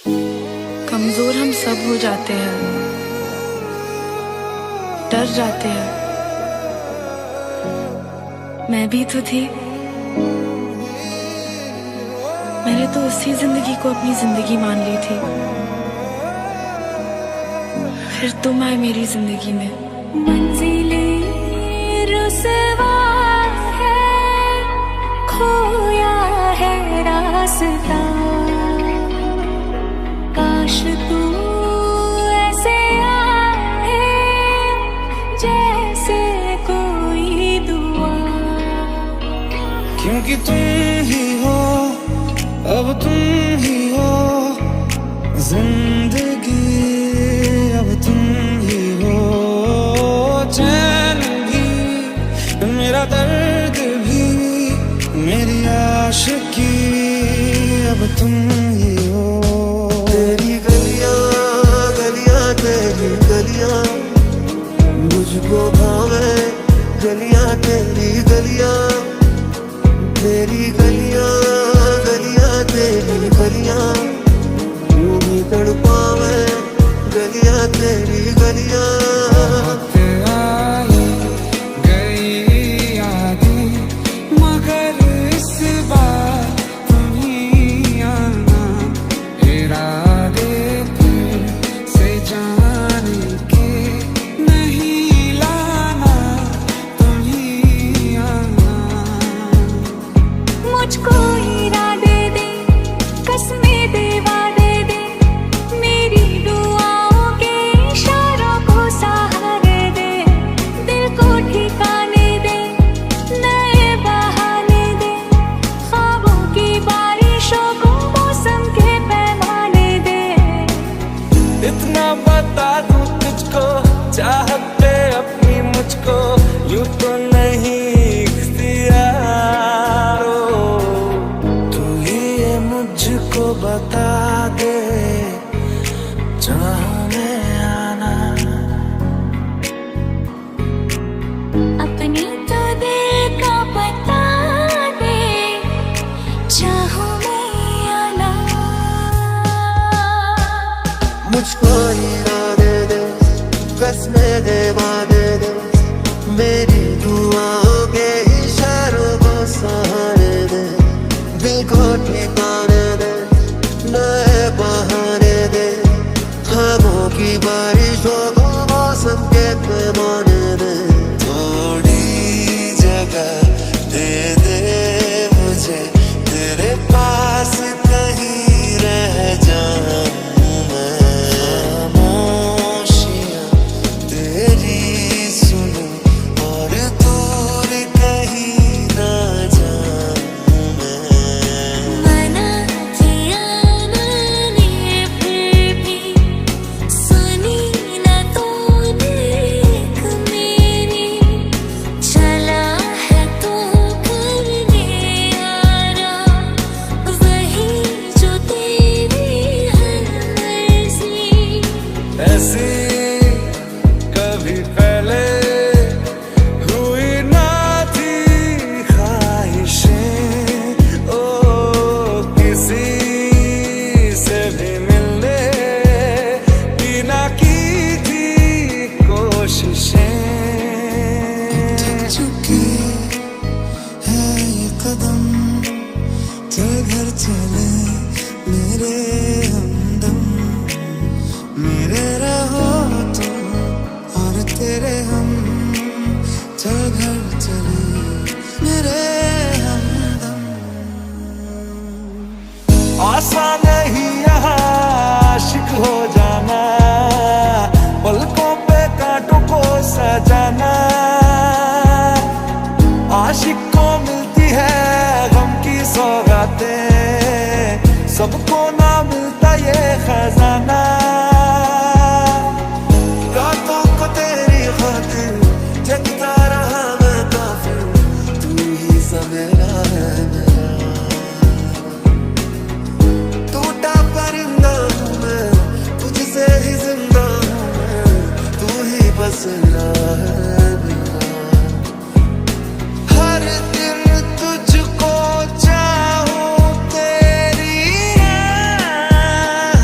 कमजोर हम सब हो जाते हैं, डर जाते हैं। मैं भी तो थी। मैंने तो उसी जिंदगी को अपनी जिंदगी मान ली थी। फिर तुम आए मेरी जिंदगी में। मंजिलें रुसवा है, खोया है रास्ता। काश तू ऐसे आए जैसे कोई दुआ। क्योंकि तुम ही हो, अब तुम ही हो जिंदगी, अब तुम ही हो चैन भी, मेरा दर्द भी, मेरी आशिकी, अब तुम ही हो। तेरी गलियां गलियां तेरी गलियां मुझको भावे, गलियां तेरी गलियां, तेरी गलियां गलियां तेरी गलियां यूं ही तड़पावे, गलियां तेरी गलियां। आई गई यादें मगर इस बार तुम ही आना, इरादे फिर से जाने के नहीं लाना, तुम ही आना। मुझको इरादे दे, कसमें दे, वादे दे, मेरी दुआओं के इशारों को सहारे दे। दिल को ठिकाने दे, नए बहाने दे, ख्वाबों की बारिशों को मौसम के पैमाने दे। इतना बता दूं तुझको, चाहत पे अपनी मुझको यूं तो नहीं इख्तियार हो। तू ही ये मुझको बता दे, जहाँ मैं आना। अपनी तो दिल का बता दे, चाहूं मैं आना। मुझको इरादे दे, कसमें दे, वादे दे, मेरी दुआओं के इशारों को सहारे दे। दिल को ठिकाने दे, नए बहाने दे, ख्वाबों की बारिशों को मौसम के पैमाने दे। थोड़ी जगह दे दे मुझे, तेरे पास कहीं रह जाऊं मैं। खामोशियां तेरी सुनूं और दूर कहीं ना जाऊं मैं। मना किया मैंने फिर भी सुनी न तूने एक मेरी। चला है तू करने यारा, वही जो तेरी है मर्जी। ऐसी कभी पहले हुई ना थी ख्वाहिशें, ओ किसी से भी मिलने की ना की थी कोशिशें। थक चुकी है ये कदम, चल घर चले मेरे हमदम। मेरे रहो तुम और तेरे हम, चल घर चले मेरे हमदम। आसान नहीं यहाँ आशिक हो जाना, पलकों पे कांटों को सजाना। आशिक को मिलती है गम की सौगातें, सबको ना मिलता ये खजाना। रातों को तेरी खातिर जगता रहा मैं काफिर, तू ही सवेरा है मेरा। टूटा परिंदा हूँ मैं, तुझसे ही जिंदा हूँ मैं, तू ही बसरा है मेरा। हर दिन तुझको चाहूं, तेरी राह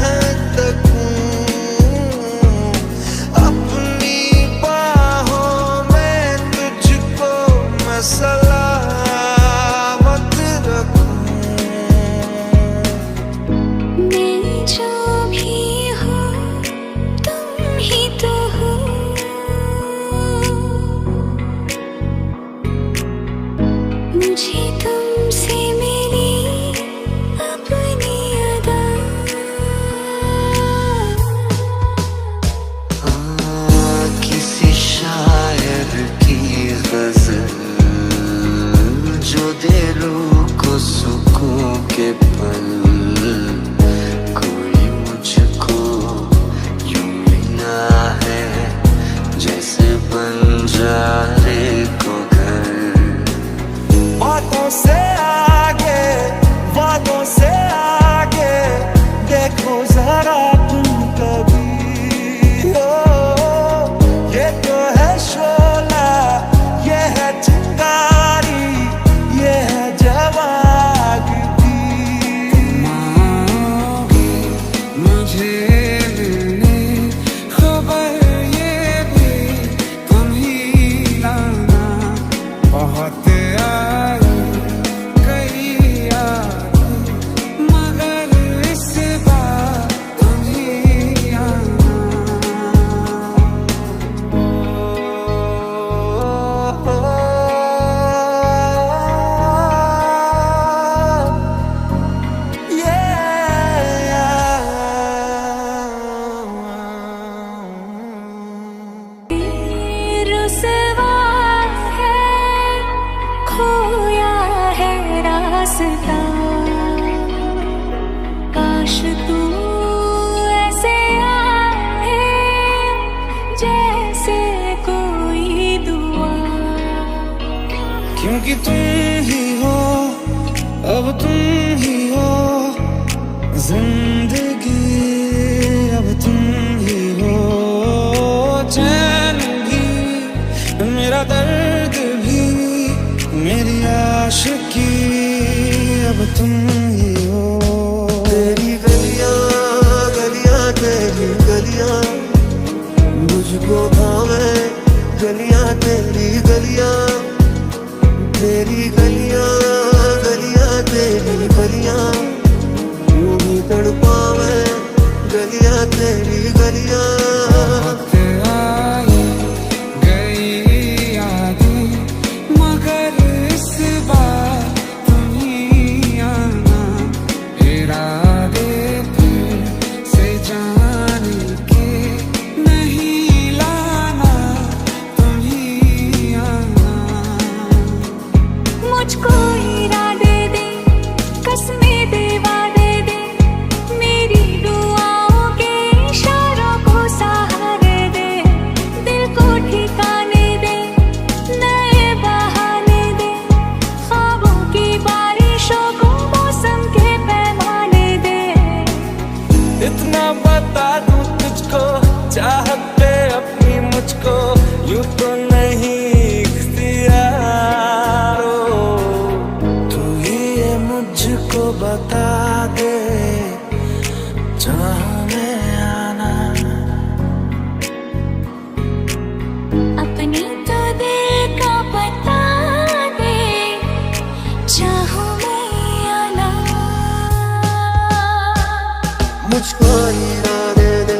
मुझको ही आने दे,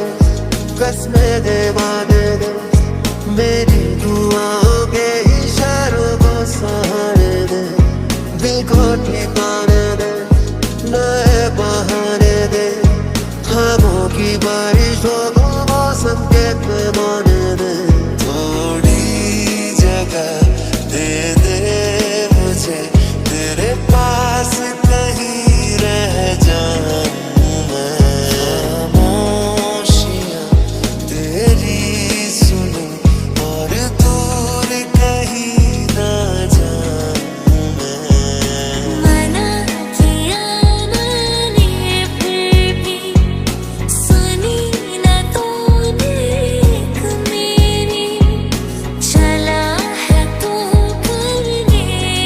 कसमें दे वादे दे, मेरी दुआओं के इशारों को सहारे दे, दिल को ठिकाने दे, नए बहाने दे, खामों की बारिशों को मौसम के पैमाने दे। थोड़ी जगह दे दे मुझे, तेरे पास कहीं रह जाऊं मैं। खामोशियां तेरी सुनूं और दूर कहीं ना जाऊं मैं। मना किया मैंने फिर भी सुनी न तूने एक मेरी, चला है तू करने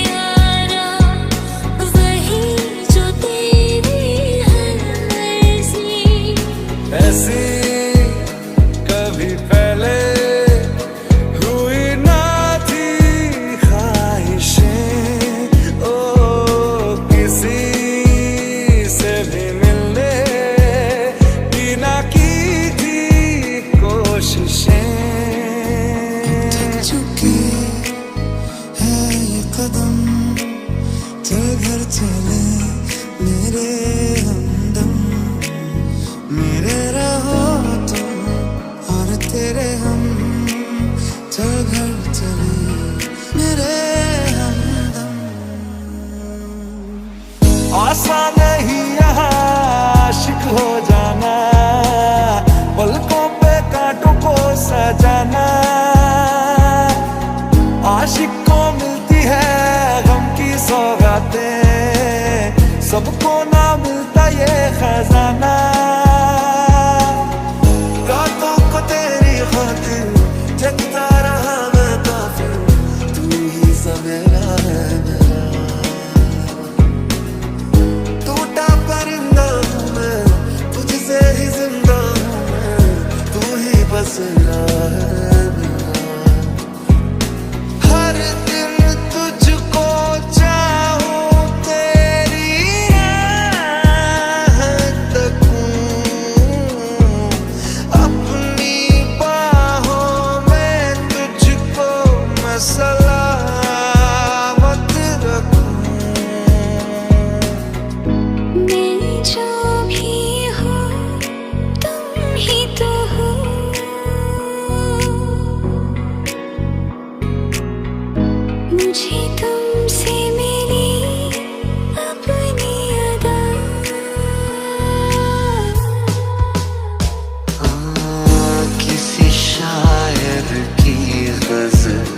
यारा वही जो तेरी हर मर्जी। ऐसी कभी पहले हुई ना थी ख्वाहिशें, ओ किसी से भी मिलने की ना की थी कोशिशें। चुकी है ये कदम, चल घर चले मेरे हमदम, मेरे रहो तुम और तेरे हम, चल घर चले मेरे हमदम। आसान नहीं यहाँ आशिक हो जाना, पलकों पे कांटों को सजाना। आशिक को मिलती है गम की सौगातें, सबको ना मिलता ये खजाना। रातों को तेरी खातिर जगता रहा मैं काफिर, तू ही सवेरा है मेरा। टूटा परिंदा हूँ मैं, तुझसे ही जिंदा हूँ मैं, तू ही बसेरा है मेरा। हर दिन तुझको चाहूं, तेरी राह तकूं, अपनी बाहों में तुझको मैं सलामत रखूं। मैं जो भी हूँ तुम ही तो हो, मुझे तुमसे मिली अपनी अदा। किसी शायर की गजल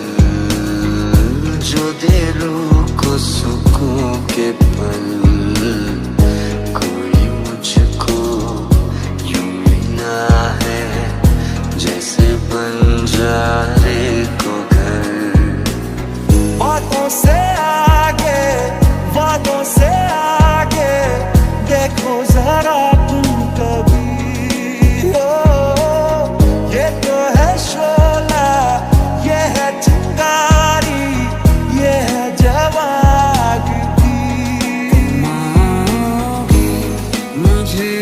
जो दे रूह को सुकून के पल, कोई मुझको यूं मिला है जैसे बंजारे को घर। बातों से आगे, वादों से आगे, देखो जरा तुम कभी। ओ ये तो है शोला, ये है चिंगारी, ये है जवागती। मुझे